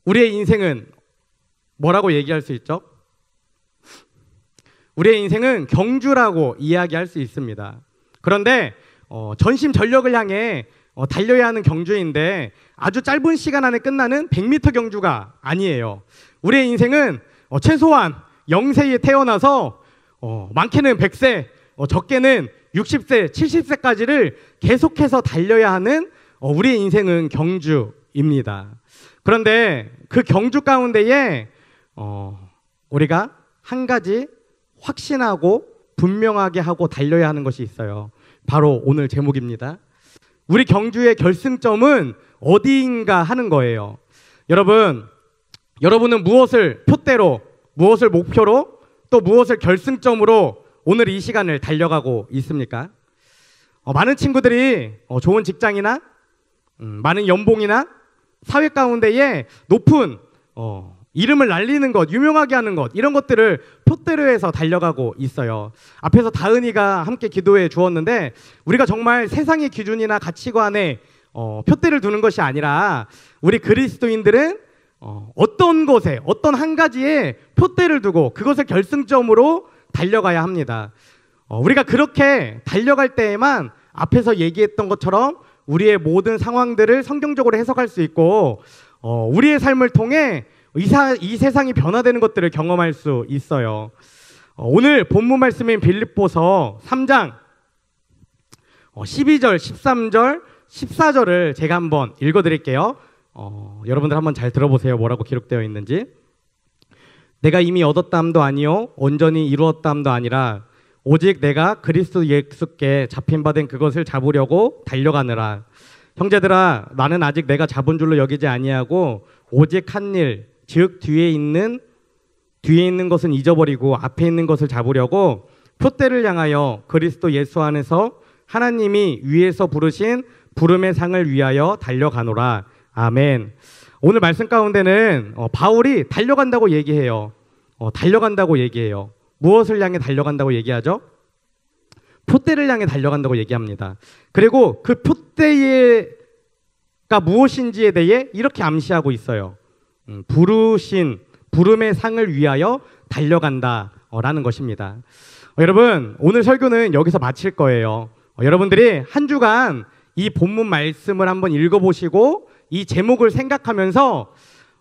우리의 인생은 뭐라고 얘기할 수 있죠? 우리의 인생은 경주라고 이야기할 수 있습니다. 그런데 전심전력을 향해 달려야 하는 경주인데 아주 짧은 시간 안에 끝나는 100m 경주가 아니에요. 우리의 인생은 최소한 0세에 태어나서 많게는 100세, 적게는 60세, 70세까지를 계속해서 달려야 하는 우리의 인생은 경주입니다. 그런데 그 경주 가운데에 우리가 한 가지 확신하고 분명하게 하고 달려야 하는 것이 있어요. 바로 오늘 제목입니다. 우리 경주의 결승점은 어디인가 하는 거예요. 여러분은 무엇을 표대로, 무엇을 목표로, 또 무엇을 결승점으로 오늘 이 시간을 달려가고 있습니까? 많은 친구들이 좋은 직장이나 많은 연봉이나 사회 가운데에 높은 이름을 날리는 것, 유명하게 하는 것, 이런 것들을 표대로 해서 달려가고 있어요. 앞에서 다은이가 함께 기도해 주었는데 우리가 정말 세상의 기준이나 가치관에 표대를 두는 것이 아니라 우리 그리스도인들은 어떤 것에 어떤 한 가지에 표대를 두고 그것을 결승점으로 달려가야 합니다. 우리가 그렇게 달려갈 때에만 앞에서 얘기했던 것처럼 우리의 모든 상황들을 성경적으로 해석할 수 있고 우리의 삶을 통해 이 세상이 변화되는 것들을 경험할 수 있어요. 오늘 본문 말씀인 빌립보서 3장 12절, 13절, 14절을 제가 한번 읽어드릴게요. 여러분들 한번 잘 들어보세요. 뭐라고 기록되어 있는지. 내가 이미 얻었다함도 아니요 온전히 이루었다함도 아니라 오직 내가 그리스도 예수께 잡힌 바 된 그것을 잡으려고 달려가느라. 형제들아, 나는 아직 내가 잡은 줄로 여기지 아니하고 오직 한 일, 즉 뒤에 있는 것은 잊어버리고 앞에 있는 것을 잡으려고 표대를 향하여 그리스도 예수 안에서 하나님이 위에서 부르신 부름의 상을 위하여 달려가노라. 아멘. 오늘 말씀 가운데는 바울이 달려간다고 얘기해요. 달려간다고 얘기해요. 무엇을 향해 달려간다고 얘기하죠? 표대를 향해 달려간다고 얘기합니다. 그리고 그 표대가 무엇인지에 대해 이렇게 암시하고 있어요. 부름의 상을 위하여 달려간다라는 것입니다. 여러분, 오늘 설교는 여기서 마칠 거예요. 여러분들이 한 주간 이 본문 말씀을 한번 읽어보시고 이 제목을 생각하면서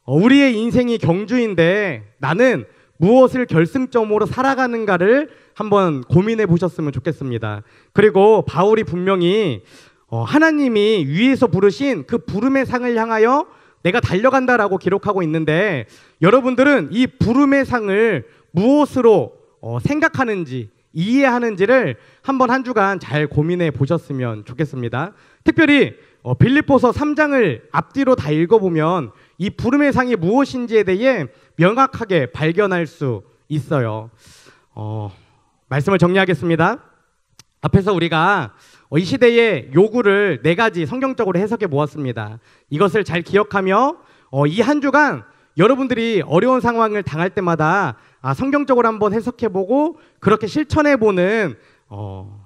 우리의 인생이 경주인데 나는 무엇을 결승점으로 살아가는가를 한번 고민해 보셨으면 좋겠습니다. 그리고 바울이 분명히 하나님이 위에서 부르신 그 부름의 상을 향하여 내가 달려간다라고 기록하고 있는데 여러분들은 이 부름의 상을 무엇으로 생각하는지 이해하는지를 한번 한 주간 잘 고민해 보셨으면 좋겠습니다. 특별히 빌립보서 3장을 앞뒤로 다 읽어보면 이 부름의 상이 무엇인지에 대해 명확하게 발견할 수 있어요. 말씀을 정리하겠습니다. 앞에서 우리가 이 시대의 요구를 4가지 성경적으로 해석해 모았습니다. 이것을 잘 기억하며 이 한 주간 여러분들이 어려운 상황을 당할 때마다 성경적으로 한번 해석해보고 그렇게 실천해보는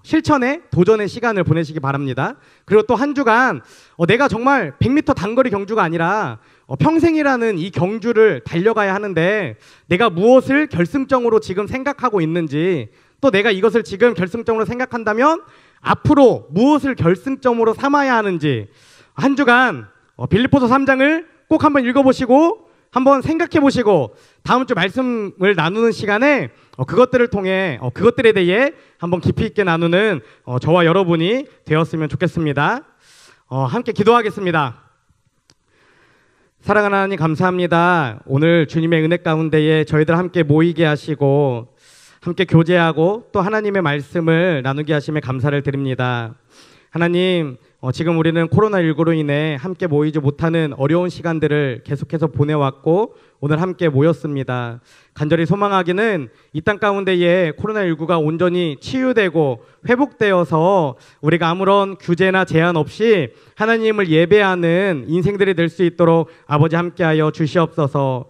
실천의 도전의 시간을 보내시기 바랍니다. 그리고 또 한 주간 내가 정말 100m 단거리 경주가 아니라 평생이라는 이 경주를 달려가야 하는데 내가 무엇을 결승점으로 지금 생각하고 있는지 또 내가 이것을 지금 결승점으로 생각한다면 앞으로 무엇을 결승점으로 삼아야 하는지 한 주간 빌립보서 3장을 꼭 한번 읽어보시고 한번 생각해 보시고 다음 주 말씀을 나누는 시간에 그것들을 통해 그것들에 대해 한번 깊이 있게 나누는 저와 여러분이 되었으면 좋겠습니다. 함께 기도하겠습니다. 사랑하는 하나님 감사합니다. 오늘 주님의 은혜 가운데에 저희들 함께 모이게 하시고 함께 교제하고 또 하나님의 말씀을 나누게 하심에 감사를 드립니다. 하나님, 지금 우리는 코로나19로 인해 함께 모이지 못하는 어려운 시간들을 계속해서 보내왔고 오늘 함께 모였습니다. 간절히 소망하기는 이 땅 가운데에 코로나19가 온전히 치유되고 회복되어서 우리가 아무런 규제나 제한 없이 하나님을 예배하는 인생들이 될 수 있도록 아버지 함께하여 주시옵소서.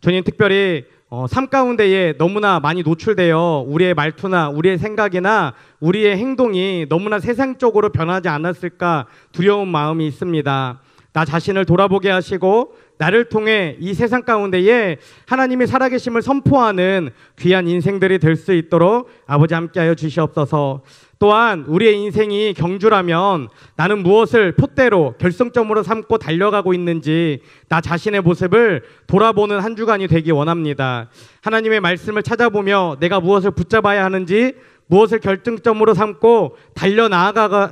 주님, 특별히 삶 가운데에 너무나 많이 노출되어 우리의 말투나 우리의 생각이나 우리의 행동이 너무나 세상적으로 변하지 않았을까 두려운 마음이 있습니다. 나 자신을 돌아보게 하시고 나를 통해 이 세상 가운데에 하나님의 살아계심을 선포하는 귀한 인생들이 될 수 있도록 아버지 함께하여 주시옵소서. 또한 우리의 인생이 경주라면 나는 무엇을 표대로 결승점으로 삼고 달려가고 있는지 나 자신의 모습을 돌아보는 한 주간이 되기 원합니다. 하나님의 말씀을 찾아보며 내가 무엇을 붙잡아야 하는지 무엇을 결정점으로 삼고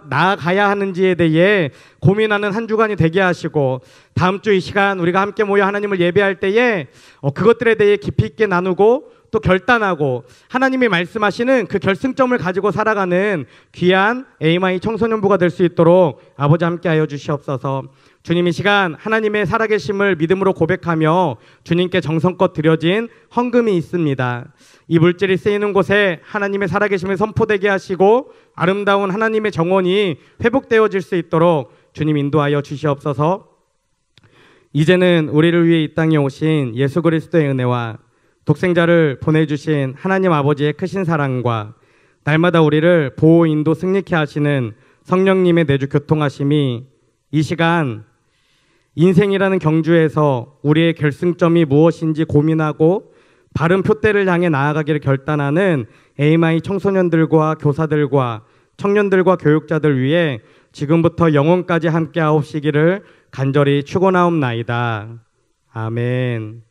나아가야 하는지에 대해 고민하는 한 주간이 되게 하시고 다음 주 이 시간 우리가 함께 모여 하나님을 예배할 때에 그것들에 대해 깊이 있게 나누고 또 결단하고 하나님이 말씀하시는 그 결승점을 가지고 살아가는 귀한 AMI 청소년부가 될 수 있도록 아버지 함께하여 주시옵소서. 주님, 이 시간 하나님의 살아계심을 믿음으로 고백하며 주님께 정성껏 드려진 헌금이 있습니다. 이 물질이 쓰이는 곳에 하나님의 살아계심을 선포되게 하시고 아름다운 하나님의 정원이 회복되어질 수 있도록 주님 인도하여 주시옵소서. 이제는 우리를 위해 이 땅에 오신 예수 그리스도의 은혜와 독생자를 보내주신 하나님 아버지의 크신 사랑과 날마다 우리를 보호 인도 승리케 하시는 성령님의 내주 교통하심이 이 시간 인생이라는 경주에서 우리의 결승점이 무엇인지 고민하고 바른 표대를 향해 나아가기를 결단하는 AMI 청소년들과 교사들과 청년들과 교육자들 위해 지금부터 영원까지 함께 하옵시기를 간절히 축원하옵나이다. 아멘.